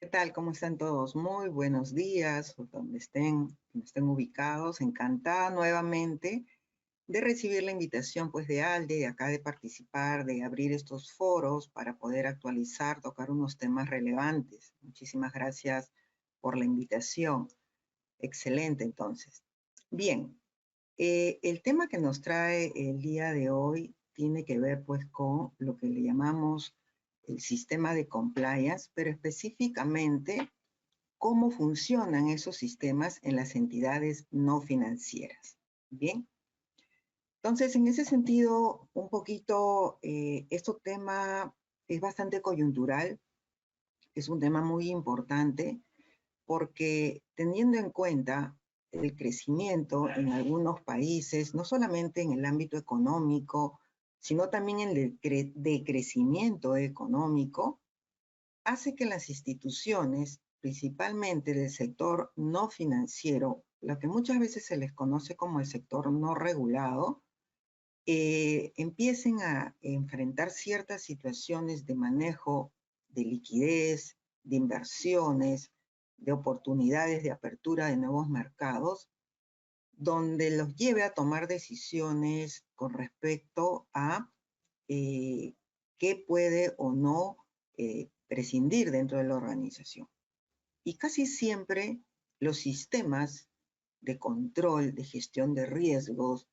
¿Qué tal? ¿Cómo están todos? Muy buenos días, o donde estén ubicados. Encantada nuevamente de recibir la invitación pues de ALDE, de acá de participar, de abrir estos foros para poder actualizar, tocar unos temas relevantes. Muchísimas gracias por la invitación. Excelente, entonces. Bien, el tema que nos trae el día de hoy tiene que ver pues con lo que le llamamos el sistema de compliance, pero específicamente cómo funcionan esos sistemas en las entidades no financieras. Bien, entonces en ese sentido, un poquito, este tema es bastante coyuntural, es un tema muy importante porque teniendo en cuenta el crecimiento en algunos países, no solamente en el ámbito económico, sino también en el decrecimiento económico, hace que las instituciones, principalmente del sector no financiero, lo que muchas veces se les conoce como el sector no regulado, empiecen a enfrentar ciertas situaciones de manejo de liquidez, de inversiones, de oportunidades de apertura de nuevos mercados, donde los lleve a tomar decisiones con respecto a qué puede o no prescindir dentro de la organización. Y casi siempre los sistemas de control, de gestión de riesgos,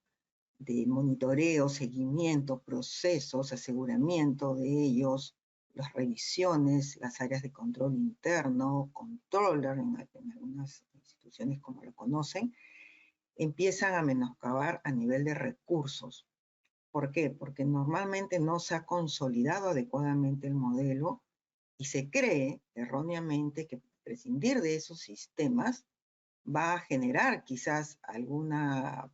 de monitoreo, seguimiento, procesos, aseguramiento de ellos, las revisiones, las áreas de control interno, controller en algunas instituciones como lo conocen, empiezan a menoscabar a nivel de recursos. ¿Por qué? Porque normalmente no se ha consolidado adecuadamente el modelo y se cree erróneamente que prescindir de esos sistemas va a generar quizás alguna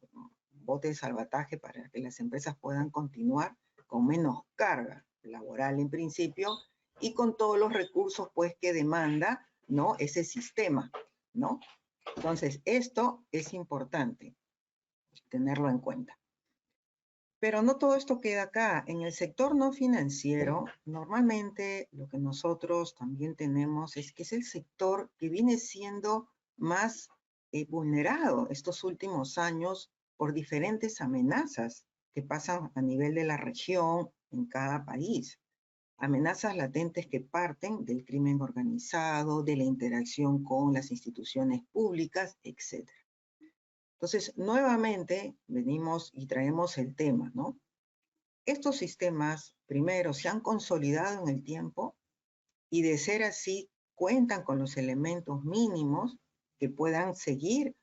bote de salvataje para que las empresas puedan continuar con menos carga laboral en principio y con todos los recursos pues que demanda, ¿no?, ese sistema, ¿no? Entonces, esto es importante tenerlo en cuenta. Pero no todo esto queda acá. En el sector no financiero, normalmente lo que nosotros también tenemos es que es el sector que viene siendo más vulnerado estos últimos años por diferentes amenazas que pasan a nivel de la región en cada país. Amenazas latentes que parten del crimen organizado, de la interacción con las instituciones públicas, etc. Entonces, nuevamente venimos y traemos el tema, ¿no? Estos sistemas, primero, se han consolidado en el tiempo y de ser así, cuentan con los elementos mínimos que puedan seguir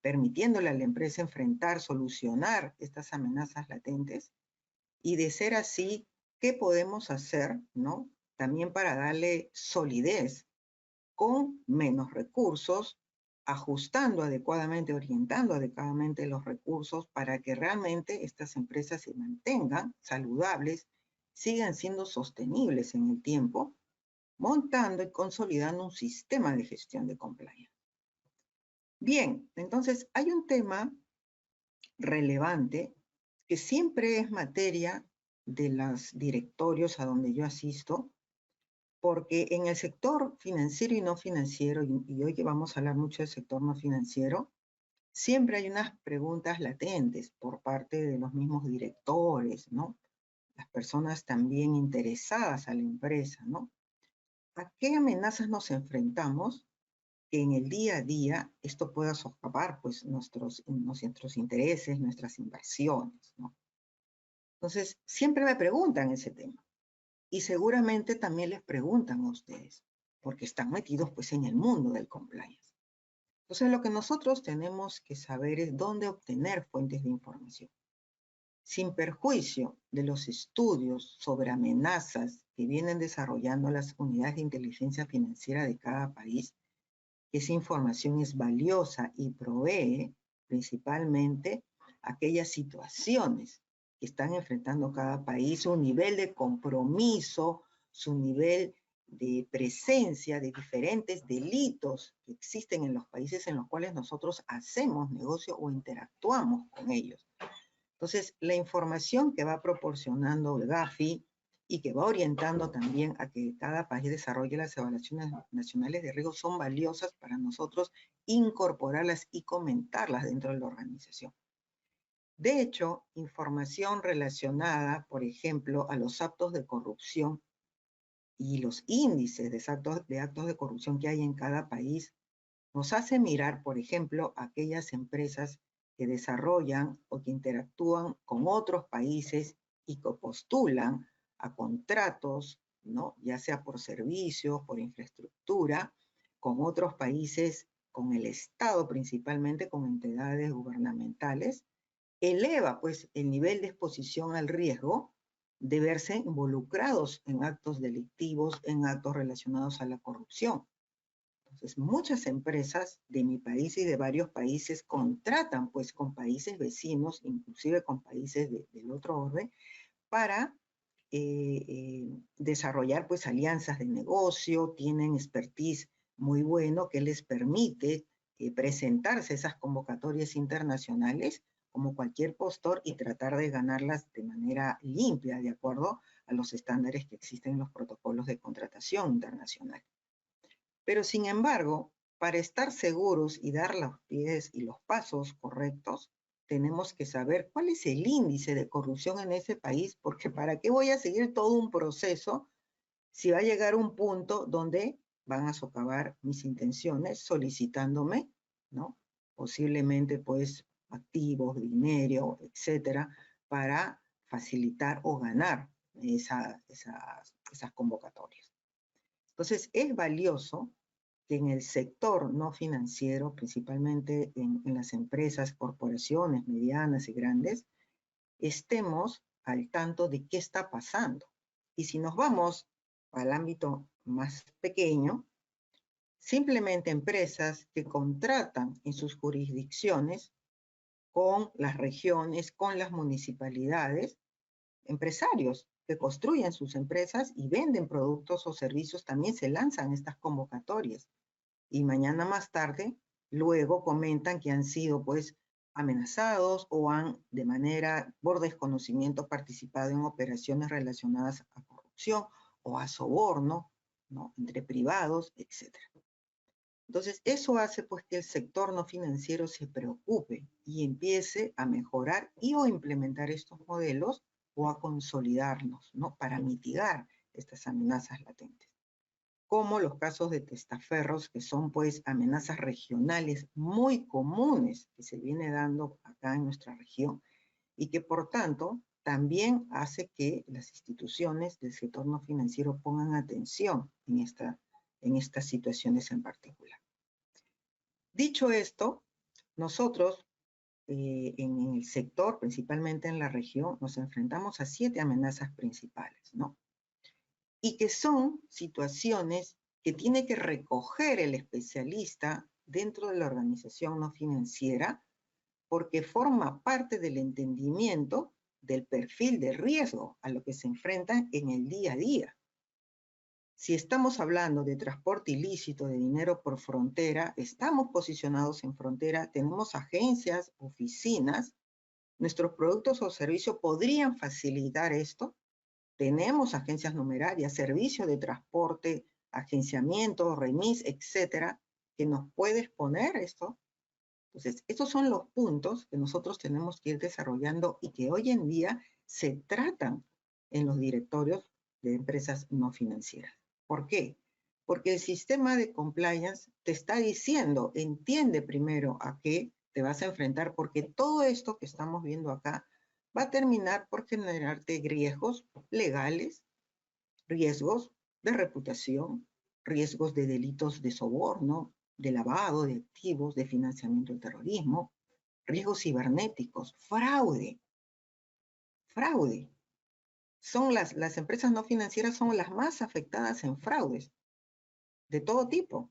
permitiéndole a la empresa enfrentar, solucionar estas amenazas latentes. Y de ser así, ¿qué podemos hacer, no? También para darle solidez con menos recursos, ajustando adecuadamente, orientando adecuadamente los recursos para que realmente estas empresas se mantengan saludables, sigan siendo sostenibles en el tiempo, montando y consolidando un sistema de gestión de compliance. Bien, entonces hay un tema relevante que siempre es materia de los directorios a donde yo asisto, porque en el sector financiero y no financiero, y hoy que vamos a hablar mucho del sector no financiero, siempre hay unas preguntas latentes por parte de los mismos directores, ¿no? Las personas también interesadas a la empresa, ¿no? ¿A qué amenazas nos enfrentamos que en el día a día esto pueda socavar pues nuestros intereses, nuestras inversiones, ¿no? Entonces, siempre me preguntan ese tema. Y seguramente también les preguntan a ustedes, porque están metidos pues en el mundo del compliance. Entonces lo que nosotros tenemos que saber es dónde obtener fuentes de información. Sin perjuicio de los estudios sobre amenazas que vienen desarrollando las unidades de inteligencia financiera de cada país, esa información es valiosa y provee principalmente aquellas situaciones que están enfrentando cada país, su nivel de compromiso, su nivel de presencia de diferentes delitos que existen en los países en los cuales nosotros hacemos negocio o interactuamos con ellos. Entonces, la información que va proporcionando el GAFI y que va orientando también a que cada país desarrolle las evaluaciones nacionales de riesgo, son valiosas para nosotros incorporarlas y comentarlas dentro de la organización. De hecho, información relacionada, por ejemplo, a los actos de corrupción y los índices de actos de corrupción que hay en cada país, nos hace mirar, por ejemplo, aquellas empresas que desarrollan o que interactúan con otros países y que postulan a contratos, ¿no? Ya sea por servicios, por infraestructura, con otros países, con el Estado principalmente, con entidades gubernamentales, eleva pues el nivel de exposición al riesgo de verse involucrados en actos delictivos, en actos relacionados a la corrupción. Entonces, muchas empresas de mi país y de varios países contratan pues con países vecinos, inclusive con países del otro orden, para desarrollar pues alianzas de negocio, tienen expertise muy bueno que les permite presentarse esas convocatorias internacionales como cualquier postor y tratar de ganarlas de manera limpia, de acuerdo a los estándares que existen en los protocolos de contratación internacional. Pero sin embargo, para estar seguros y dar los pies y los pasos correctos, tenemos que saber cuál es el índice de corrupción en ese país, porque ¿para qué voy a seguir todo un proceso si va a llegar un punto donde van a socavar mis intenciones solicitándome, ¿no? Posiblemente pues activos, dinero, etcétera, para facilitar o ganar esas convocatorias. Entonces, es valioso que en el sector no financiero, principalmente en las empresas, corporaciones medianas y grandes, estemos al tanto de qué está pasando. Y si nos vamos al ámbito más pequeño, simplemente empresas que contratan en sus jurisdicciones con las regiones, con las municipalidades, empresarios que construyen sus empresas y venden productos o servicios, también se lanzan estas convocatorias. Y mañana más tarde, luego comentan que han sido pues amenazados o han de manera por desconocimiento participado en operaciones relacionadas a corrupción o a soborno, ¿no? Entre privados, etc. Entonces, eso hace pues que el sector no financiero se preocupe y empiece a mejorar y o implementar estos modelos o a consolidarlos, ¿no? Para mitigar estas amenazas latentes. Como los casos de testaferros, que son pues amenazas regionales muy comunes que se viene dando acá en nuestra región y que por tanto también hace que las instituciones del sector no financiero pongan atención en estas situaciones en particular. Dicho esto, nosotros en el sector, principalmente en la región, nos enfrentamos a 7 amenazas principales, ¿no? Y que son situaciones que tiene que recoger el especialista dentro de la organización no financiera porque forma parte del entendimiento del perfil de riesgo a lo que se enfrentan en el día a día. Si estamos hablando de transporte ilícito de dinero por frontera, estamos posicionados en frontera, tenemos agencias, oficinas, nuestros productos o servicios podrían facilitar esto. Tenemos agencias numerarias, servicios de transporte, agenciamiento, remis, etcétera, que nos puede exponer esto. Entonces, estos son los puntos que nosotros tenemos que ir desarrollando y que hoy en día se tratan en los directorios de empresas no financieras. ¿Por qué? Porque el sistema de compliance te está diciendo, entiende primero a qué te vas a enfrentar, porque todo esto que estamos viendo acá va a terminar por generarte riesgos legales, riesgos de reputación, riesgos de delitos de soborno, de lavado de activos, de financiamiento del terrorismo, riesgos cibernéticos, fraude. Fraude. Las empresas no financieras son las más afectadas en fraudes de todo tipo.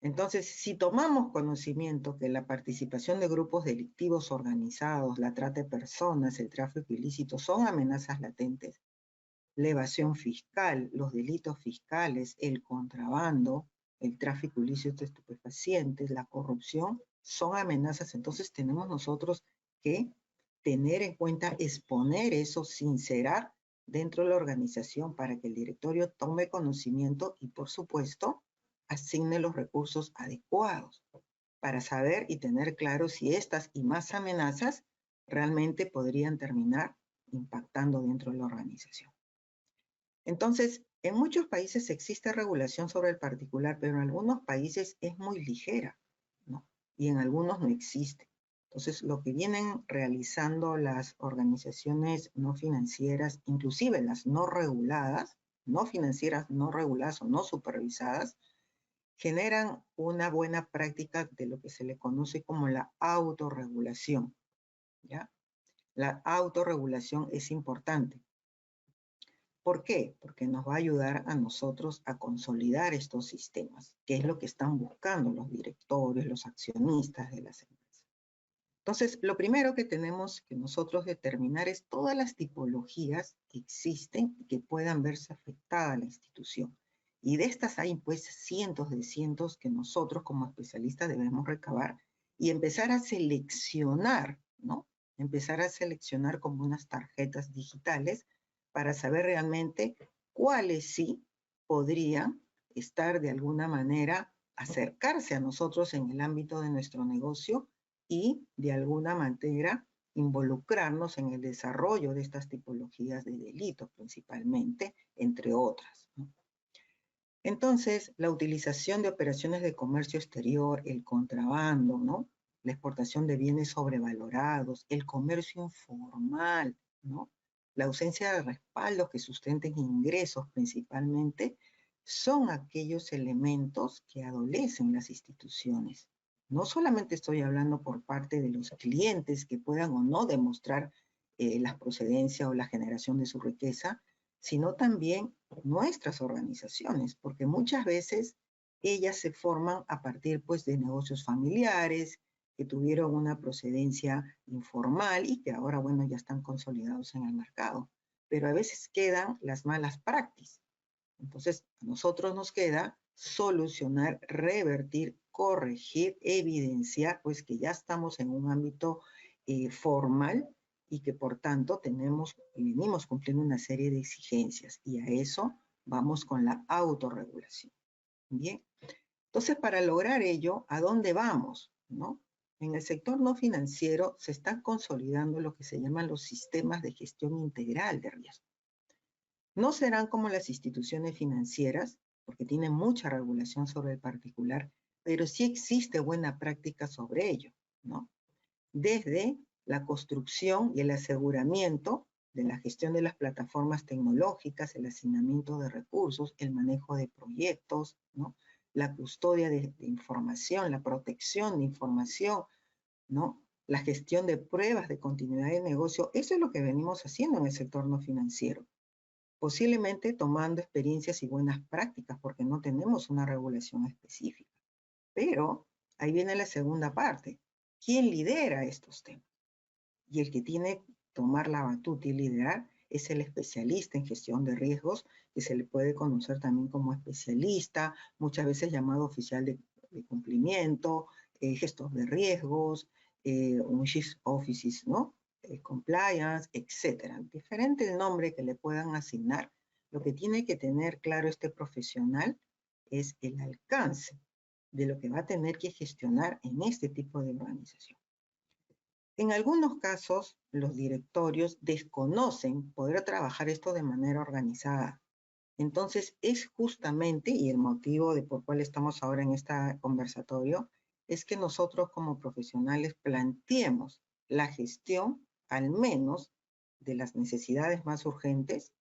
Entonces, si tomamos conocimiento que la participación de grupos delictivos organizados, la trata de personas, el tráfico ilícito son amenazas latentes, la evasión fiscal, los delitos fiscales, el contrabando, el tráfico ilícito de estupefacientes, la corrupción, son amenazas. Entonces tenemos nosotros que tener en cuenta, exponer eso, sincerar dentro de la organización para que el directorio tome conocimiento y, por supuesto, asigne los recursos adecuados para saber y tener claro si estas y más amenazas realmente podrían terminar impactando dentro de la organización. Entonces, en muchos países existe regulación sobre el particular, pero en algunos países es muy ligera, ¿no? Y en algunos no existe. Entonces, lo que vienen realizando las organizaciones no financieras, inclusive las no reguladas, no financieras, no reguladas o no supervisadas, generan una buena práctica de lo que se le conoce como la autorregulación, ¿ya? La autorregulación es importante. ¿Por qué? Porque nos va a ayudar a nosotros a consolidar estos sistemas, que es lo que están buscando los directores, los accionistas de las empresas. Entonces, lo primero que tenemos que nosotros determinar es todas las tipologías que existen y que puedan verse afectada a la institución. Y de estas hay pues cientos que nosotros como especialistas debemos recabar y empezar a seleccionar, ¿no? Empezar a seleccionar como unas tarjetas digitales para saber realmente cuáles sí podrían estar de alguna manera acercarse a nosotros en el ámbito de nuestro negocio y de alguna manera involucrarnos en el desarrollo de estas tipologías de delitos principalmente, entre otras, ¿no? Entonces, la utilización de operaciones de comercio exterior, el contrabando, ¿no? La exportación de bienes sobrevalorados, el comercio informal, ¿no? La ausencia de respaldos que sustenten ingresos principalmente, son aquellos elementos que adolecen las instituciones. No solamente estoy hablando por parte de los clientes que puedan o no demostrar la procedencia o la generación de su riqueza, sino también nuestras organizaciones, porque muchas veces ellas se forman a partir pues de negocios familiares que tuvieron una procedencia informal y que ahora, bueno, ya están consolidados en el mercado. Pero a veces quedan las malas prácticas. Entonces, a nosotros nos queda solucionar, revertir, corregir, evidenciar, pues que ya estamos en un ámbito formal y que por tanto tenemos y venimos cumpliendo una serie de exigencias y a eso vamos con la autorregulación. Bien, entonces para lograr ello, ¿a dónde vamos? ¿No? En el sector no financiero se están consolidando lo que se llaman los sistemas de gestión integral de riesgo. No serán como las instituciones financieras, porque tienen mucha regulación sobre el particular, pero sí existe buena práctica sobre ello, ¿no? Desde la construcción y el aseguramiento de la gestión de las plataformas tecnológicas, el asignamiento de recursos, el manejo de proyectos, ¿no? La custodia de información, la protección de información, ¿no? La gestión de pruebas de continuidad de negocio. Eso es lo que venimos haciendo en el sector no financiero. Posiblemente tomando experiencias y buenas prácticas, porque no tenemos una regulación específica. Pero ahí viene la segunda parte. ¿Quién lidera estos temas? Y el que tiene que tomar la batuta y liderar es el especialista en gestión de riesgos, que se le puede conocer también como especialista, muchas veces llamado oficial de cumplimiento, gestor de riesgos, un chief officer, ¿no? Compliance, etc. Diferente el nombre que le puedan asignar, lo que tiene que tener claro este profesional es el alcance de lo que va a tener que gestionar en este tipo de organización. En algunos casos, los directorios desconocen poder trabajar esto de manera organizada. Entonces, es justamente, y el motivo de por cual estamos ahora en este conversatorio, es que nosotros como profesionales planteemos la gestión, al menos, de las necesidades más urgentes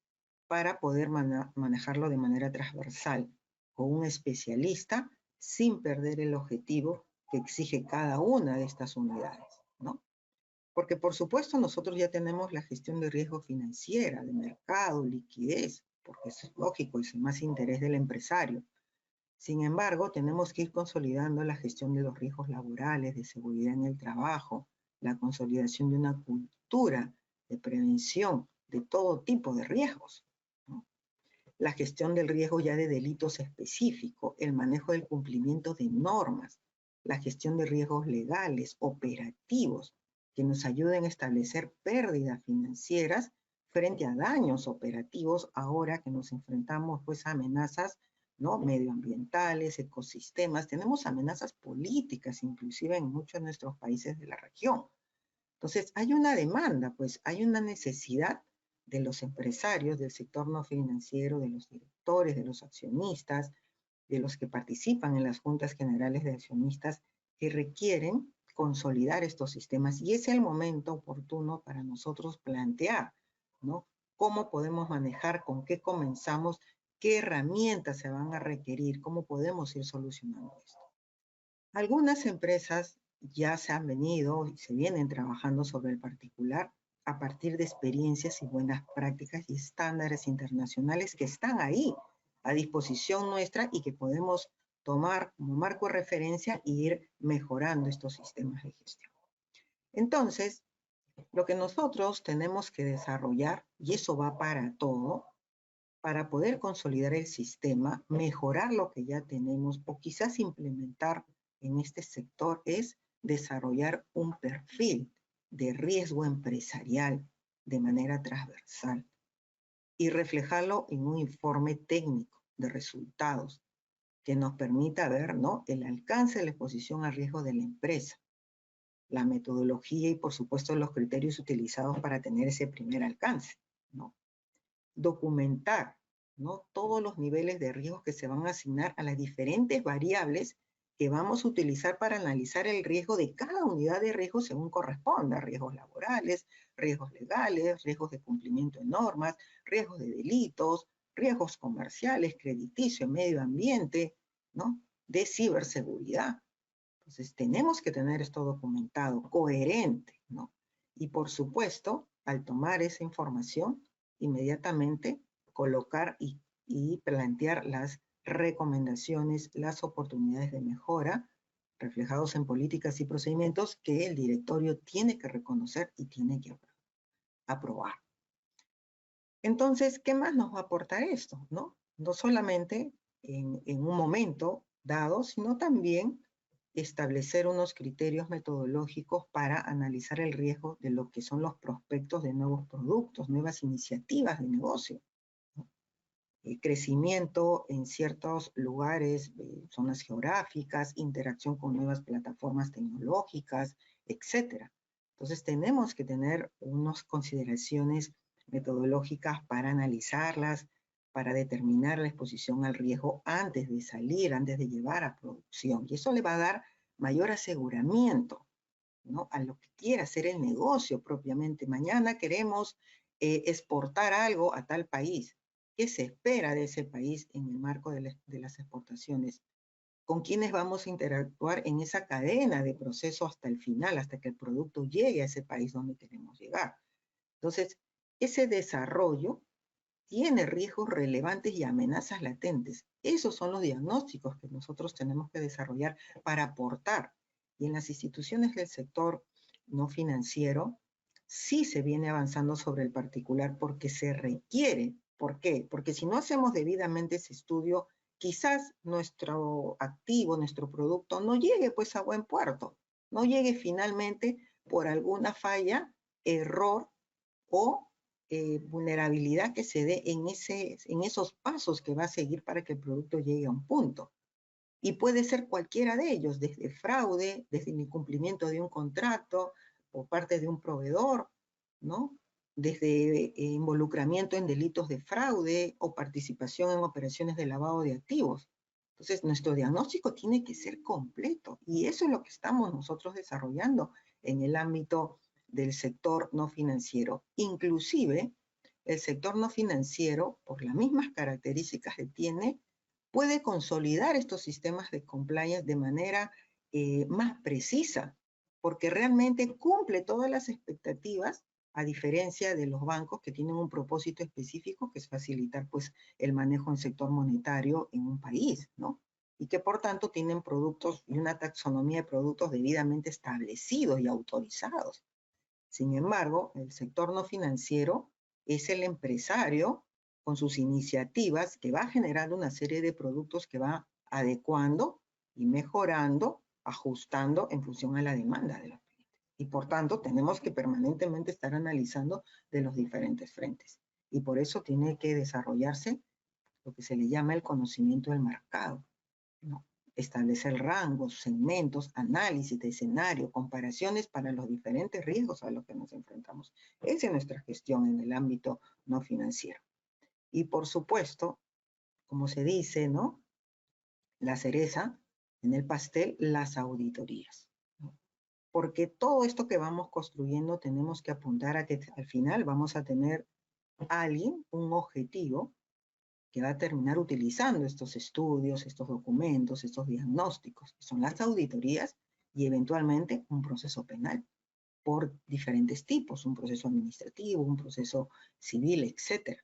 para poder manejarlo de manera transversal, con un especialista, sin perder el objetivo que exige cada una de estas unidades, ¿no? Porque por supuesto nosotros ya tenemos la gestión de riesgo financiera, de mercado, liquidez, porque es lógico, es el más interés del empresario. Sin embargo, tenemos que ir consolidando la gestión de los riesgos laborales, de seguridad en el trabajo, la consolidación de una cultura de prevención de todo tipo de riesgos, ¿no? La gestión del riesgo ya de delitos específicos, el manejo del cumplimiento de normas, la gestión de riesgos legales, operativos, que nos ayuden a establecer pérdidas financieras frente a daños operativos ahora que nos enfrentamos pues a amenazas, ¿no?, medioambientales, ecosistemas, tenemos amenazas políticas inclusive en muchos de nuestros países de la región. Entonces, hay una demanda, pues hay una necesidad de los empresarios, del sector no financiero, de los directores, de los accionistas, de los que participan en las juntas generales de accionistas, que requieren consolidar estos sistemas. Y es el momento oportuno para nosotros plantear, ¿no?, cómo podemos manejar, con qué comenzamos, qué herramientas se van a requerir, cómo podemos ir solucionando esto. Algunas empresas ya se han venido y se vienen trabajando sobre el particular a partir de experiencias y buenas prácticas y estándares internacionales que están ahí a disposición nuestra y que podemos tomar como marco de referencia e ir mejorando estos sistemas de gestión. Entonces, lo que nosotros tenemos que desarrollar, y eso va para todo, para poder consolidar el sistema, mejorar lo que ya tenemos o quizás implementar en este sector, es desarrollar un perfil de riesgo empresarial de manera transversal y reflejarlo en un informe técnico de resultados que nos permita ver, ¿no?, el alcance de la exposición al riesgo de la empresa, la metodología y, por supuesto, los criterios utilizados para tener ese primer alcance, ¿no? Documentar, ¿no?, todos los niveles de riesgos que se van a asignar a las diferentes variables que vamos a utilizar para analizar el riesgo de cada unidad de riesgo según corresponda: riesgos laborales, riesgos legales, riesgos de cumplimiento de normas, riesgos de delitos, riesgos comerciales, crediticio, medio ambiente, ¿no?, de ciberseguridad. Entonces, tenemos que tener esto documentado, coherente, ¿no? Y por supuesto, al tomar esa información, inmediatamente colocar y plantear las recomendaciones, las oportunidades de mejora reflejados en políticas y procedimientos que el directorio tiene que reconocer y tiene que aprobar. Entonces, ¿qué más nos va a aportar esto, no? No solamente en un momento dado, sino también establecer unos criterios metodológicos para analizar el riesgo de lo que son los prospectos de nuevos productos, nuevas iniciativas de negocio, ¿no? El crecimiento en ciertos lugares, zonas geográficas, interacción con nuevas plataformas tecnológicas, etc. Entonces tenemos que tener unas consideraciones metodológicas para analizarlas, para determinar la exposición al riesgo antes de salir, antes de llevar a producción. Y eso le va a dar mayor aseguramiento, ¿no?, a lo que quiera hacer el negocio propiamente. Mañana queremos exportar algo a tal país. ¿Qué se espera de ese país en el marco de las exportaciones? ¿Con quiénes vamos a interactuar en esa cadena de proceso hasta el final, hasta que el producto llegue a ese país donde queremos llegar? Entonces, ese desarrollo tiene riesgos relevantes y amenazas latentes. Esos son los diagnósticos que nosotros tenemos que desarrollar para aportar. Y en las instituciones del sector no financiero, sí se viene avanzando sobre el particular porque se requiere. ¿Por qué? Porque si no hacemos debidamente ese estudio, quizás nuestro activo, nuestro producto, no llegue pues a buen puerto, no llegue finalmente por alguna falla, error o vulnerabilidad que se dé en esos pasos que va a seguir para que el producto llegue a un punto. Y puede ser cualquiera de ellos, desde fraude, desde el incumplimiento de un contrato por parte de un proveedor, ¿no?, desde involucramiento en delitos de fraude o participación en operaciones de lavado de activos. Entonces, nuestro diagnóstico tiene que ser completo y eso es lo que estamos nosotros desarrollando en el ámbito del sector no financiero. Inclusive, el sector no financiero, por las mismas características que tiene, puede consolidar estos sistemas de compliance de manera más precisa, porque realmente cumple todas las expectativas, a diferencia de los bancos que tienen un propósito específico, que es facilitar pues el manejo en sector monetario en un país, ¿no? Y que por tanto tienen productos y una taxonomía de productos debidamente establecidos y autorizados. Sin embargo, el sector no financiero es el empresario con sus iniciativas que va generando una serie de productos que va adecuando y mejorando, ajustando en función a la demanda de los clientes. Y por tanto, tenemos que permanentemente estar analizando de los diferentes frentes. Y por eso tiene que desarrollarse lo que se le llama el conocimiento del mercado, ¿no? Establecer rangos, segmentos, análisis de escenario, comparaciones para los diferentes riesgos a los que nos enfrentamos. Esa es nuestra gestión en el ámbito no financiero. Y por supuesto, como se dice, ¿no? La cereza en el pastel, las auditorías, ¿no? Porque todo esto que vamos construyendo tenemos que apuntar a que al final vamos a tener alguien, un objetivo, que va a terminar utilizando estos estudios, estos documentos, estos diagnósticos, que son las auditorías y eventualmente un proceso penal por diferentes tipos, un proceso administrativo, un proceso civil, etc.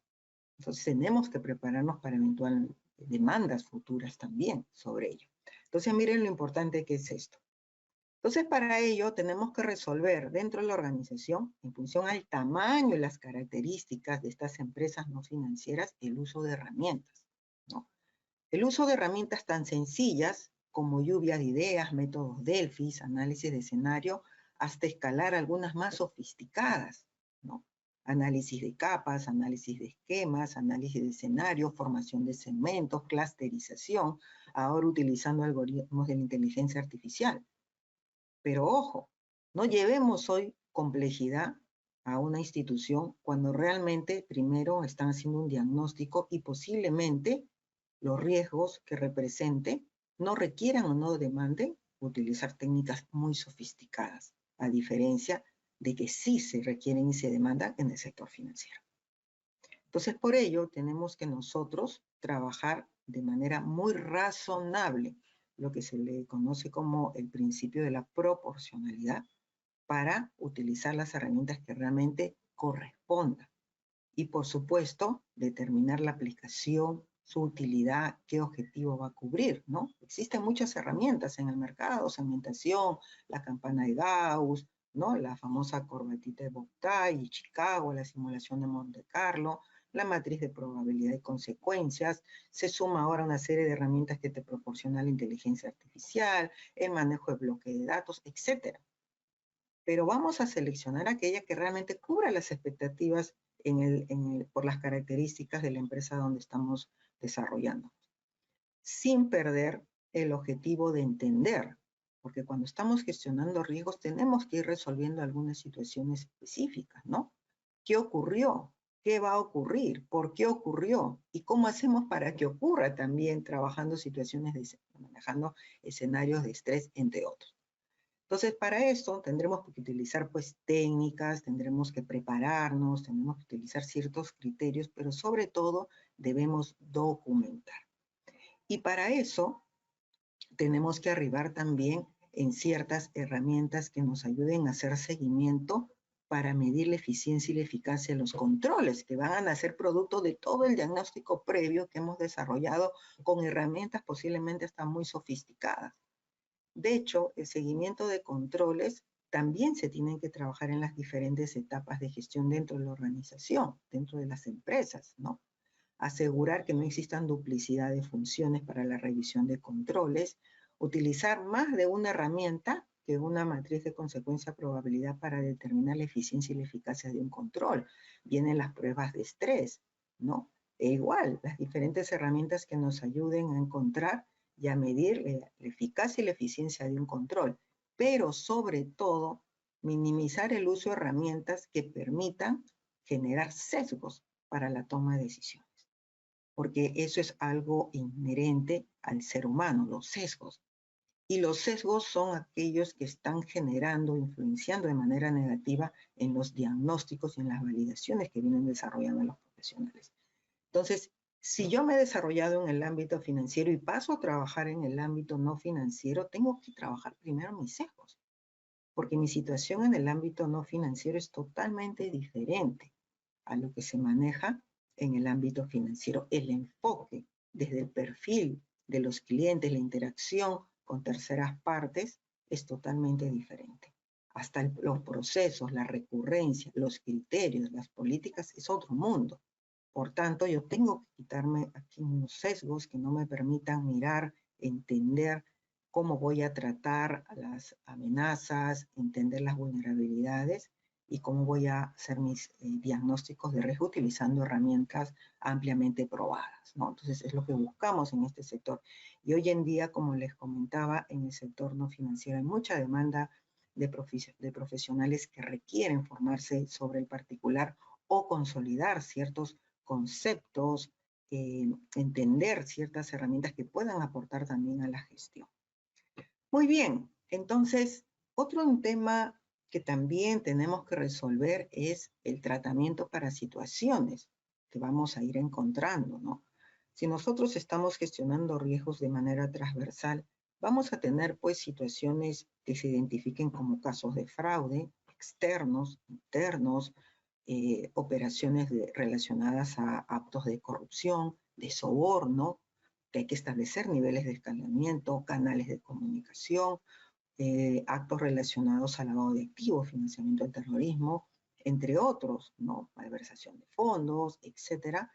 Entonces tenemos que prepararnos para eventuales demandas futuras también sobre ello. Entonces miren lo importante que es esto. Entonces, para ello tenemos que resolver dentro de la organización, en función al tamaño y las características de estas empresas no financieras, el uso de herramientas, ¿no? El uso de herramientas tan sencillas como lluvia de ideas, métodos Delphi, análisis de escenario, hasta escalar algunas más sofisticadas, ¿no? Análisis de capas, análisis de esquemas, análisis de escenario, formación de segmentos, clusterización, ahora utilizando algoritmos de la inteligencia artificial. Pero ojo, no llevemos hoy complejidad a una institución cuando realmente primero están haciendo un diagnóstico y posiblemente los riesgos que represente no requieran o no demanden utilizar técnicas muy sofisticadas, a diferencia de que sí se requieren y se demandan en el sector financiero. Entonces, por ello, tenemos que nosotros trabajar de manera muy razonable lo que se le conoce como el principio de la proporcionalidad para utilizar las herramientas que realmente correspondan. Y por supuesto, determinar la aplicación, su utilidad, qué objetivo va a cubrir, ¿no? Existen muchas herramientas en el mercado, segmentación, la campana de Gauss, ¿no? La famosa corbatita de Boktai y Chicago, la simulación de Monte Carlo, la matriz de probabilidad y consecuencias, se suma ahora una serie de herramientas que te proporciona la inteligencia artificial, el manejo de bloque de datos, etc. Pero vamos a seleccionar aquella que realmente cubra las expectativas por las características de la empresa donde estamos desarrollando, sin perder el objetivo de entender, porque cuando estamos gestionando riesgos tenemos que ir resolviendo algunas situaciones específicas, ¿no? ¿Qué ocurrió? ¿Qué va a ocurrir? ¿Por qué ocurrió? ¿Y cómo hacemos para que ocurra también trabajando manejando escenarios de estrés, entre otros? Entonces, para esto tendremos que utilizar pues técnicas, tendremos que prepararnos, tendremos que utilizar ciertos criterios, pero sobre todo debemos documentar. Y para eso tenemos que arribar también en ciertas herramientas que nos ayuden a hacer seguimiento para medir la eficiencia y la eficacia de los controles, que van a ser producto de todo el diagnóstico previo que hemos desarrollado con herramientas posiblemente hasta muy sofisticadas. De hecho, el seguimiento de controles también se tienen que trabajar en las diferentes etapas de gestión dentro de la organización, dentro de las empresas, ¿no? Asegurar que no existan duplicidad de funciones para la revisión de controles, utilizar más de una herramienta que una matriz de consecuencia-probabilidad para determinar la eficiencia y la eficacia de un control. Vienen las pruebas de estrés, ¿no? E igual, las diferentes herramientas que nos ayuden a encontrar y a medir la eficacia y la eficiencia de un control, pero sobre todo minimizar el uso de herramientas que permitan generar sesgos para la toma de decisiones, porque eso es algo inherente al ser humano, los sesgos. Y los sesgos son aquellos que están generando, influenciando de manera negativa en los diagnósticos y en las validaciones que vienen desarrollando los profesionales. Entonces, si yo me he desarrollado en el ámbito financiero y paso a trabajar en el ámbito no financiero, tengo que trabajar primero mis sesgos, porque mi situación en el ámbito no financiero es totalmente diferente a lo que se maneja en el ámbito financiero. El enfoque desde el perfil de los clientes, la interacción con terceras partes es totalmente diferente. Hasta los procesos, la recurrencia, los criterios, las políticas, es otro mundo. Por tanto, yo tengo que quitarme aquí unos sesgos que no me permitan mirar, entender cómo voy a tratar a las amenazas, entender las vulnerabilidades y cómo voy a hacer mis diagnósticos de riesgo utilizando herramientas ampliamente probadas, ¿no? Entonces, es lo que buscamos en este sector. Y hoy en día, como les comentaba, en el sector no financiero hay mucha demanda de profesionales que requieren formarse sobre el particular o consolidar ciertos conceptos, entender ciertas herramientas que puedan aportar también a la gestión. Muy bien, entonces, otro tema que también tenemos que resolver es el tratamiento para situaciones que vamos a ir encontrando, ¿no? Si nosotros estamos gestionando riesgos de manera transversal, vamos a tener pues situaciones que se identifiquen como casos de fraude, externos, internos, operaciones relacionadas a actos de corrupción, de soborno, que hay que establecer niveles de escalamiento, canales de comunicación, actos relacionados al lavado de activos, financiamiento del terrorismo, entre otros, ¿no? Malversación de fondos, etcétera,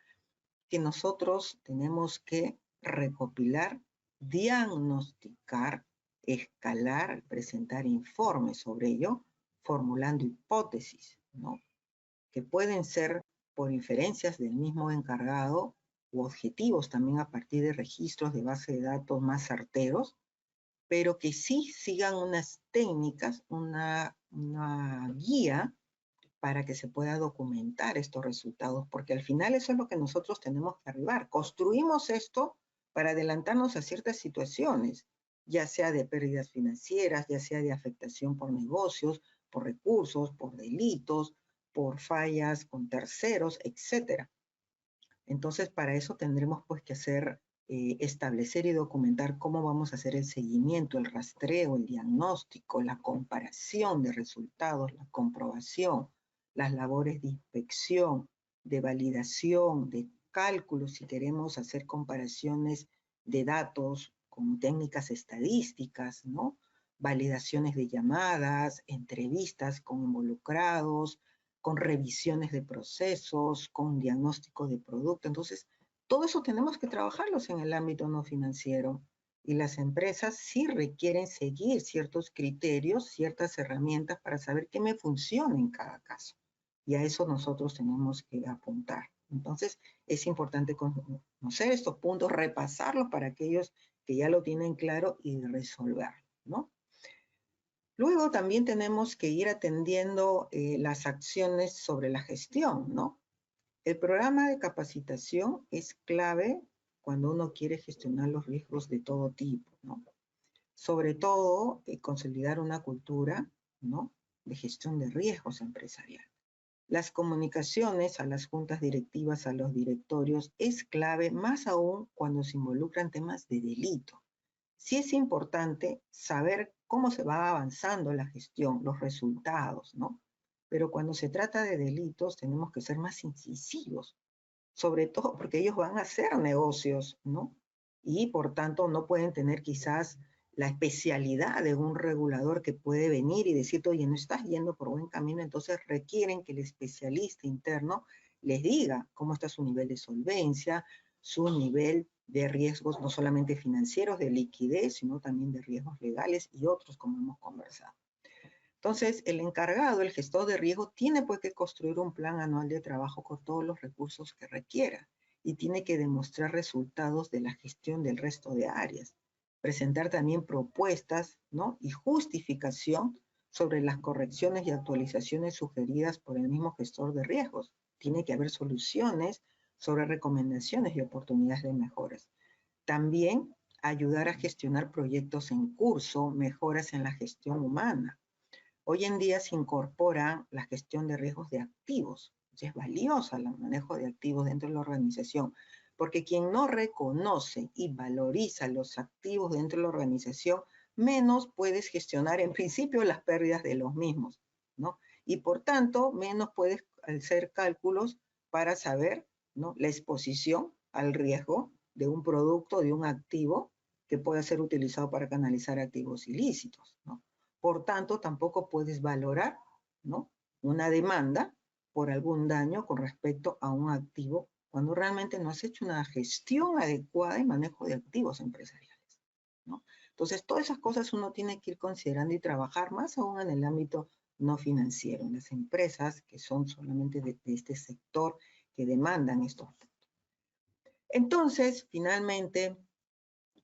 que nosotros tenemos que recopilar, diagnosticar, escalar, presentar informes sobre ello, formulando hipótesis, ¿no? Que pueden ser por inferencias del mismo encargado u objetivos también a partir de registros de base de datos más certeros, pero que sí sigan unas técnicas, una guía para que se pueda documentar estos resultados, porque al final eso es lo que nosotros tenemos que arribar. Construimos esto para adelantarnos a ciertas situaciones, ya sea de pérdidas financieras, ya sea de afectación por negocios, por recursos, por delitos, por fallas con terceros, etc. Entonces, para eso tendremos pues que establecer y documentar cómo vamos a hacer el seguimiento, el rastreo, el diagnóstico, la comparación de resultados, la comprobación, las labores de inspección, de validación, de cálculo, si queremos hacer comparaciones de datos con técnicas estadísticas, ¿no? Validaciones de llamadas, entrevistas con involucrados, con revisiones de procesos, con diagnóstico de producto. Entonces, todo eso tenemos que trabajarlos en el ámbito no financiero. Y las empresas sí requieren seguir ciertos criterios, ciertas herramientas para saber qué me funciona en cada caso. Y a eso nosotros tenemos que apuntar. Entonces, es importante conocer estos puntos, repasarlos para aquellos que ya lo tienen claro y resolverlo, ¿no? Luego también tenemos que ir atendiendo las acciones sobre la gestión, ¿no? El programa de capacitación es clave cuando uno quiere gestionar los riesgos de todo tipo, ¿no? Sobre todo, consolidar una cultura, ¿no? De gestión de riesgos empresarial. Las comunicaciones a las juntas directivas, a los directorios, es clave, más aún cuando se involucran temas de delito. Sí es importante saber cómo se va avanzando la gestión, los resultados, ¿no? Pero cuando se trata de delitos tenemos que ser más incisivos, sobre todo porque ellos van a hacer negocios, ¿no? Y por tanto no pueden tener quizás la especialidad de un regulador que puede venir y decirte, oye, no estás yendo por buen camino, entonces requieren que el especialista interno les diga cómo está su nivel de solvencia, su nivel de riesgos no solamente financieros, de liquidez, sino también de riesgos legales y otros, como hemos conversado. Entonces, el encargado, el gestor de riesgo, tiene pues que construir un plan anual de trabajo con todos los recursos que requiera y tiene que demostrar resultados de la gestión del resto de áreas. Presentar también propuestas, ¿no? Y justificación sobre las correcciones y actualizaciones sugeridas por el mismo gestor de riesgos. Tiene que haber soluciones sobre recomendaciones y oportunidades de mejoras. También ayudar a gestionar proyectos en curso, mejoras en la gestión humana. Hoy en día se incorpora la gestión de riesgos de activos. Es valiosa el manejo de activos dentro de la organización, porque quien no reconoce y valoriza los activos dentro de la organización, menos puedes gestionar en principio las pérdidas de los mismos, ¿no? Y por tanto, menos puedes hacer cálculos para saber, ¿no? La exposición al riesgo de un producto, de un activo que pueda ser utilizado para canalizar activos ilícitos, ¿no? Por tanto, tampoco puedes valorar, ¿no? Una demanda por algún daño con respecto a un activo cuando realmente no has hecho una gestión adecuada y manejo de activos empresariales, ¿no? Entonces, todas esas cosas uno tiene que ir considerando y trabajar más aún en el ámbito no financiero, en las empresas que son solamente de este sector que demandan estos puntos. Entonces, finalmente,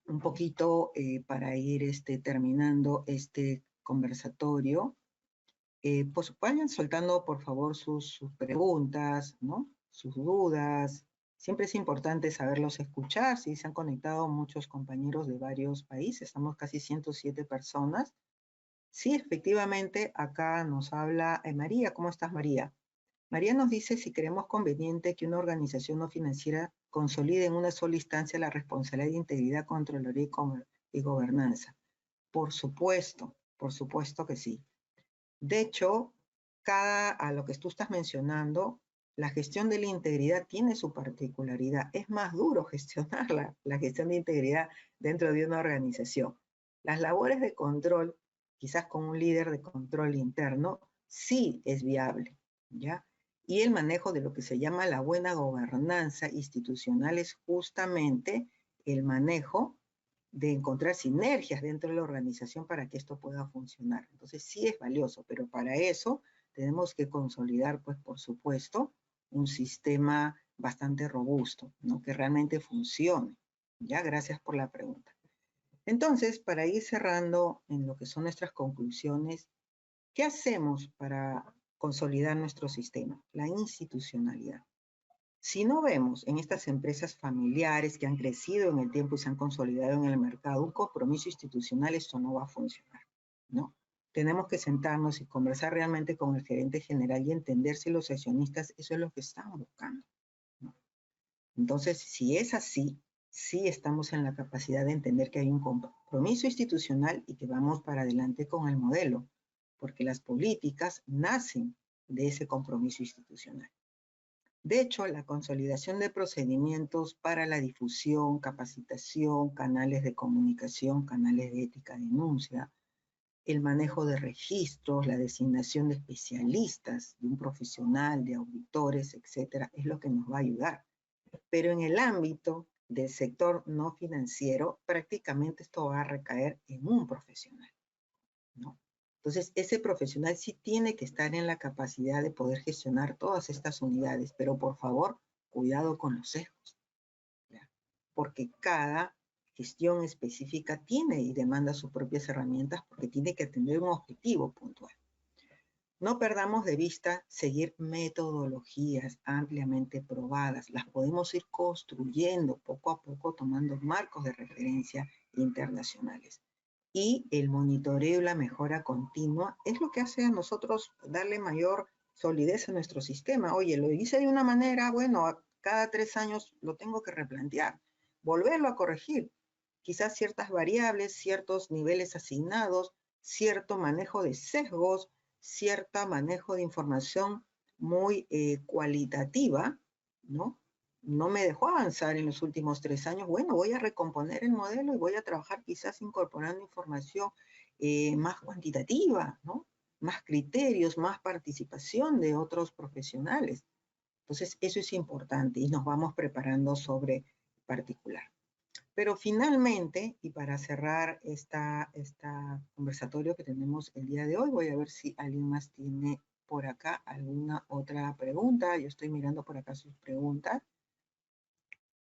un poquito para ir terminando este conversatorio, pues vayan soltando por favor sus preguntas, ¿no? Sus dudas. Siempre es importante saberlos escuchar. Si se han conectado muchos compañeros de varios países, estamos casi 107 personas. Sí, efectivamente, acá nos habla María. ¿Cómo estás, María? María nos dice si creemos conveniente que una organización no financiera consolide en una sola instancia la responsabilidad de integridad, contraloría y gobernanza. Por supuesto que sí. De hecho, a lo que tú estás mencionando, la gestión de la integridad tiene su particularidad. Es más duro gestionar la gestión de integridad dentro de una organización. Las labores de control, quizás con un líder de control interno, sí es viable, ¿ya? Y el manejo de lo que se llama la buena gobernanza institucional es justamente el manejo de encontrar sinergias dentro de la organización para que esto pueda funcionar. Entonces sí es valioso, pero para eso tenemos que consolidar, pues por supuesto, un sistema bastante robusto, ¿no? Que realmente funcione. Ya, gracias por la pregunta. Entonces, para ir cerrando en lo que son nuestras conclusiones, ¿qué hacemos para consolidar nuestro sistema? La institucionalidad. Si no vemos en estas empresas familiares que han crecido en el tiempo y se han consolidado en el mercado un compromiso institucional, esto no va a funcionar, ¿no? Tenemos que sentarnos y conversar realmente con el gerente general y entender si los accionistas eso es lo que están buscando, ¿no? Entonces, si es así, sí estamos en la capacidad de entender que hay un compromiso institucional y que vamos para adelante con el modelo, porque las políticas nacen de ese compromiso institucional. De hecho, la consolidación de procedimientos para la difusión, capacitación, canales de comunicación, canales de ética, denuncia, el manejo de registros, la designación de especialistas, de un profesional, de auditores, etcétera, es lo que nos va a ayudar. Pero en el ámbito del sector no financiero, prácticamente esto va a recaer en un profesional, ¿no? Entonces, ese profesional sí tiene que estar en la capacidad de poder gestionar todas estas unidades, pero por favor, cuidado con los sesgos, ¿ya? Porque cada gestión específica tiene y demanda sus propias herramientas porque tiene que atender un objetivo puntual. No perdamos de vista seguir metodologías ampliamente probadas. Las podemos ir construyendo poco a poco tomando marcos de referencia internacionales. Y el monitoreo y la mejora continua es lo que hace a nosotros darle mayor solidez a nuestro sistema. Oye, lo hice de una manera, bueno, cada 3 años lo tengo que replantear, volverlo a corregir. Quizás ciertas variables, ciertos niveles asignados, cierto manejo de sesgos, cierto manejo de información muy cualitativa, ¿no? No me dejó avanzar en los últimos 3 años, bueno, voy a recomponer el modelo y voy a trabajar quizás incorporando información más cuantitativa, ¿no? Más criterios, más participación de otros profesionales. Entonces, eso es importante y nos vamos preparando sobre particular. Pero finalmente, y para cerrar esta conversatorio que tenemos el día de hoy, voy a ver si alguien más tiene por acá alguna otra pregunta. Yo estoy mirando por acá sus preguntas.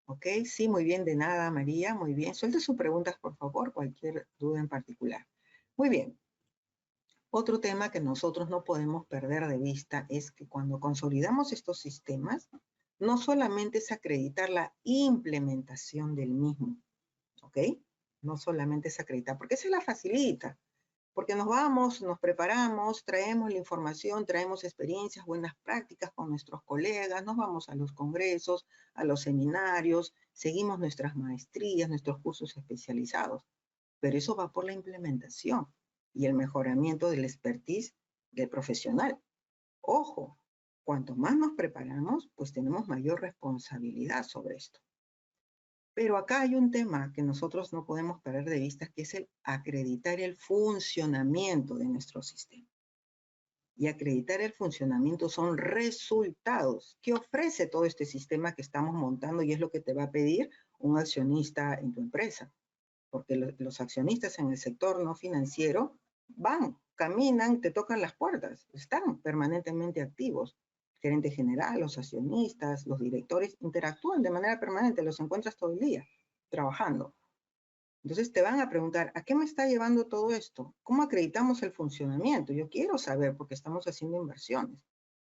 Ok, sí, muy bien, de nada, María, muy bien. Suelte sus preguntas, por favor, cualquier duda en particular. Muy bien. Otro tema que nosotros no podemos perder de vista es que cuando consolidamos estos sistemas, no solamente es acreditar la implementación del mismo, ¿ok? No solamente es acreditar, porque se la facilita, porque nos vamos, nos preparamos, traemos la información, traemos experiencias, buenas prácticas con nuestros colegas, nos vamos a los congresos, a los seminarios, seguimos nuestras maestrías, nuestros cursos especializados, pero eso va por la implementación y el mejoramiento del expertise del profesional. Ojo, cuanto más nos preparamos, pues tenemos mayor responsabilidad sobre esto. Pero acá hay un tema que nosotros no podemos perder de vista, que es el acreditar el funcionamiento de nuestro sistema. Y acreditar el funcionamiento son resultados que ofrece todo este sistema que estamos montando y es lo que te va a pedir un accionista en tu empresa. porque los accionistas en el sector no financiero van, caminan, te tocan las puertas, están permanentemente activos. El gerente general, los accionistas, los directores interactúan de manera permanente, los encuentras todo el día trabajando. Entonces te van a preguntar, ¿a qué me está llevando todo esto? ¿Cómo acreditamos el funcionamiento? Yo quiero saber porque estamos haciendo inversiones.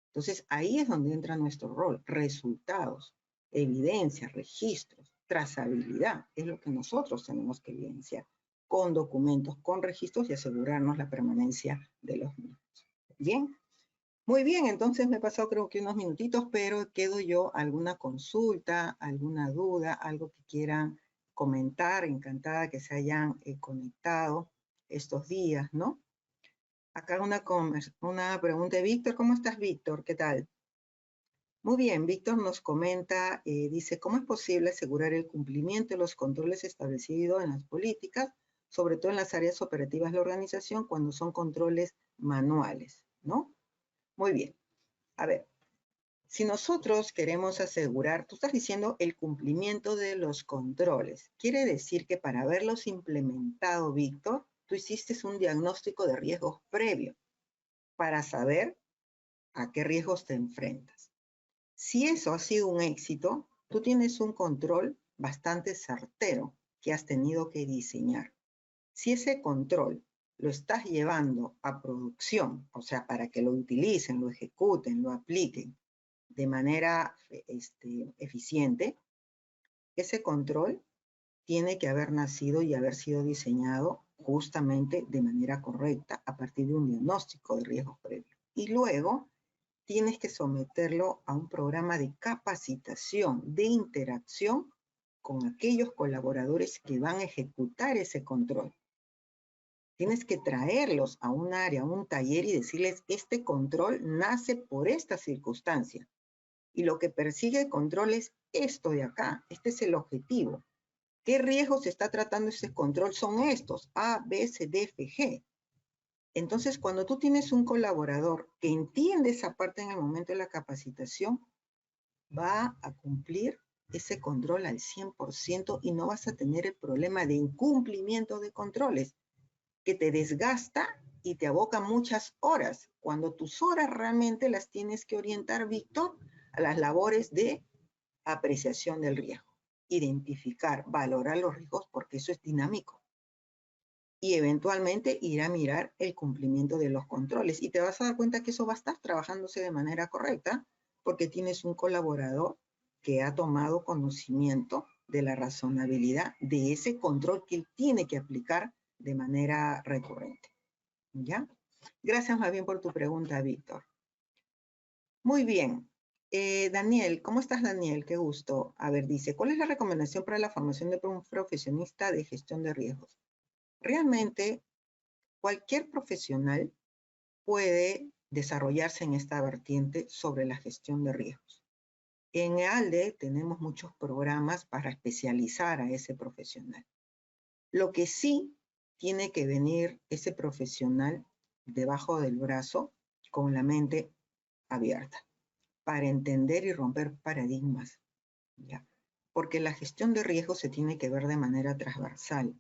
Entonces ahí es donde entra nuestro rol, resultados, evidencia, registros, trazabilidad, es lo que nosotros tenemos que evidenciar con documentos, con registros y asegurarnos la permanencia de los mismos. Bien, muy bien, entonces me he pasado creo que unos minutitos, pero quedo yo alguna consulta, alguna duda, algo que quieran comentar, encantada que se hayan conectado estos días, ¿no? Acá una pregunta de Víctor. ¿Cómo estás, Víctor? ¿Qué tal? Muy bien, Víctor nos comenta, dice, ¿cómo es posible asegurar el cumplimiento de los controles establecidos en las políticas, sobre todo en las áreas operativas de la organización, cuando son controles manuales, ¿no? Muy bien. A ver, si nosotros queremos asegurar, tú estás diciendo el cumplimiento de los controles. Quiere decir que para haberlos implementado, Víctor, tú hiciste un diagnóstico de riesgos previo para saber a qué riesgos te enfrentas. Si eso ha sido un éxito, tú tienes un control bastante certero que has tenido que diseñar. Si ese control lo estás llevando a producción, o sea, para que lo utilicen, lo ejecuten, lo apliquen de manera eficiente, ese control tiene que haber nacido y haber sido diseñado justamente de manera correcta a partir de un diagnóstico de riesgos previos. Y luego tienes que someterlo a un programa de capacitación, de interacción con aquellos colaboradores que van a ejecutar ese control. Tienes que traerlos a un área, a un taller y decirles, este control nace por esta circunstancia. Y lo que persigue el control es esto de acá. Este es el objetivo. ¿Qué riesgos está tratando ese control? Son estos, A, B, C, D, F, G. Entonces, cuando tú tienes un colaborador que entiende esa parte en el momento de la capacitación, va a cumplir ese control al 100% y no vas a tener el problema de incumplimiento de controles, que te desgasta y te aboca muchas horas, cuando tus horas realmente las tienes que orientar, Víctor, a las labores de apreciación del riesgo, identificar, valorar los riesgos, porque eso es dinámico. Y eventualmente ir a mirar el cumplimiento de los controles. Y te vas a dar cuenta que eso va a estar trabajándose de manera correcta porque tienes un colaborador que ha tomado conocimiento de la razonabilidad de ese control que él tiene que aplicar de manera recurrente. ¿Ya? Gracias más bien por tu pregunta, Víctor. Muy bien. Daniel, ¿cómo estás, Daniel? Qué gusto. A ver, dice, ¿cuál es la recomendación para la formación de un profesionista de gestión de riesgos? Realmente, cualquier profesional puede desarrollarse en esta vertiente sobre la gestión de riesgos. En EALDE tenemos muchos programas para especializar a ese profesional. Lo que sí tiene que venir ese profesional debajo del brazo con la mente abierta para entender y romper paradigmas, ¿ya? Porque la gestión de riesgos se tiene que ver de manera transversal.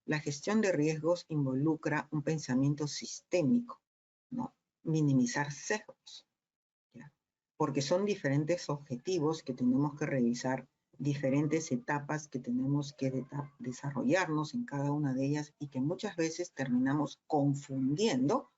La gestión de riesgos involucra un pensamiento sistémico, ¿no? Minimizar sesgos, ¿ya? Porque son diferentes objetivos que tenemos que revisar, diferentes etapas que tenemos que desarrollarnos en cada una de ellas y que muchas veces terminamos confundiendo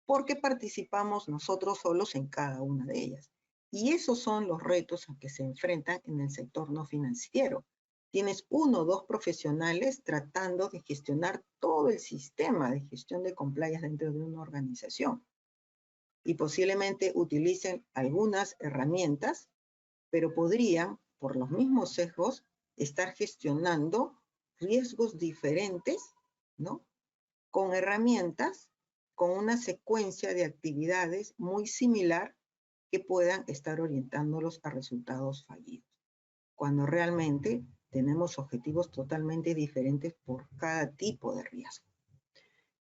porque participamos nosotros solos en cada una de ellas. Y esos son los retos a que se enfrentan en el sector no financiero. Tienes 1 o 2 profesionales tratando de gestionar todo el sistema de gestión de compliance dentro de una organización. Y posiblemente utilicen algunas herramientas, pero podrían, por los mismos sesgos, estar gestionando riesgos diferentes, ¿no? Con herramientas, con una secuencia de actividades muy similar que puedan estar orientándolos a resultados fallidos, cuando realmente tenemos objetivos totalmente diferentes por cada tipo de riesgo.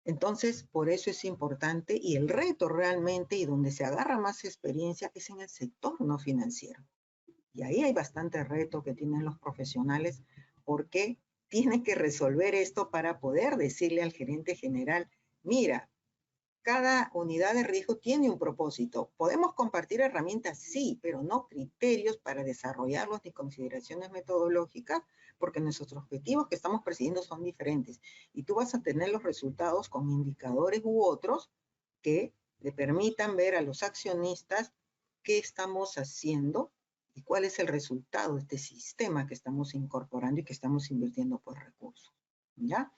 Entonces, por eso es importante y el reto realmente y donde se agarra más experiencia es en el sector no financiero. Y ahí hay bastante reto que tienen los profesionales porque tiene que resolver esto para poder decirle al gerente general, mira, cada unidad de riesgo tiene un propósito. ¿Podemos compartir herramientas? Sí, pero no criterios para desarrollarlos ni consideraciones metodológicas, porque nuestros objetivos que estamos persiguiendo son diferentes. Y tú vas a tener los resultados con indicadores u otros que le permitan ver a los accionistas qué estamos haciendo y cuál es el resultado de este sistema que estamos incorporando y que estamos invirtiendo por recursos. ¿Ya?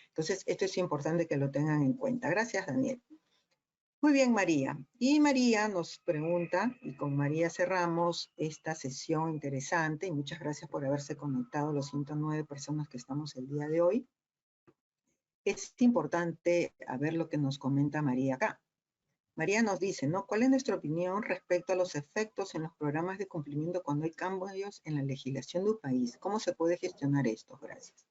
Entonces, esto es importante que lo tengan en cuenta. Gracias, Daniel. Muy bien, María. Y María nos pregunta, y con María cerramos esta sesión interesante, y muchas gracias por haberse conectado los 109 personas que estamos el día de hoy. Es importante a ver lo que nos comenta María acá. María nos dice, ¿no? ¿Cuál es nuestra opinión respecto a los efectos en los programas de cumplimiento cuando hay cambios en la legislación de un país? ¿Cómo se puede gestionar esto? Gracias.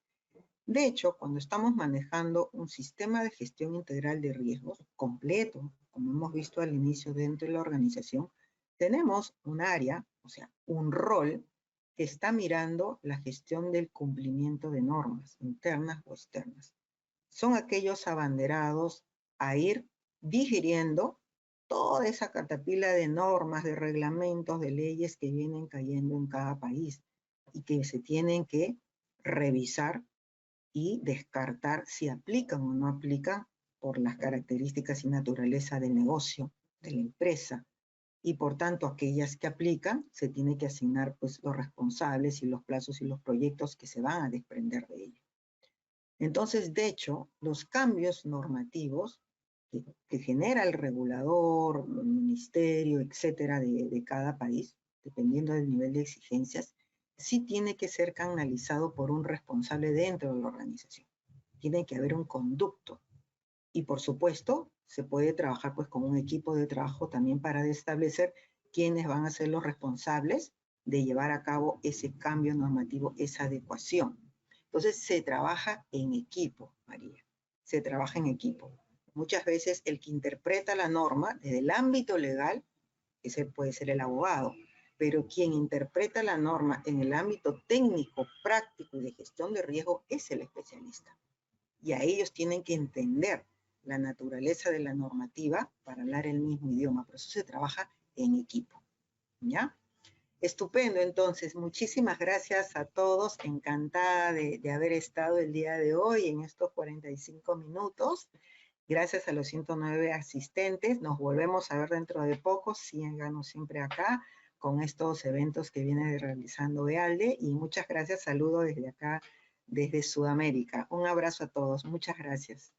De hecho, cuando estamos manejando un sistema de gestión integral de riesgos completo, como hemos visto al inicio dentro de la organización, tenemos un área, o sea, un rol que está mirando la gestión del cumplimiento de normas internas o externas. Son aquellos abanderados a ir digiriendo toda esa catapila de normas, de reglamentos, de leyes que vienen cayendo en cada país y que se tienen que revisar y descartar si aplican o no aplican por las características y naturaleza del negocio, de la empresa. Y por tanto, aquellas que aplican, se tiene que asignar pues, los responsables y los plazos y los proyectos que se van a desprender de ello. Entonces, de hecho, los cambios normativos que genera el regulador, el ministerio, etcétera, de cada país, dependiendo del nivel de exigencias, sí tiene que ser canalizado por un responsable dentro de la organización. Tiene que haber un conducto. Y por supuesto, se puede trabajar pues con un equipo de trabajo también para establecer quiénes van a ser los responsables de llevar a cabo ese cambio normativo, esa adecuación. Entonces se trabaja en equipo, María. Se trabaja en equipo. Muchas veces el que interpreta la norma desde el ámbito legal, ese puede ser el abogado, pero quien interpreta la norma en el ámbito técnico, práctico y de gestión de riesgo es el especialista. Y a ellos tienen que entender la naturaleza de la normativa para hablar el mismo idioma. Por eso se trabaja en equipo. ¿Ya? Estupendo, entonces. Muchísimas gracias a todos. Encantada de haber estado el día de hoy en estos 45 minutos. Gracias a los 109 asistentes. Nos volvemos a ver dentro de poco. Síganos siempre acá con estos eventos que viene realizando EALDE. Y muchas gracias. Saludo desde acá, desde Sudamérica. Un abrazo a todos. Muchas gracias.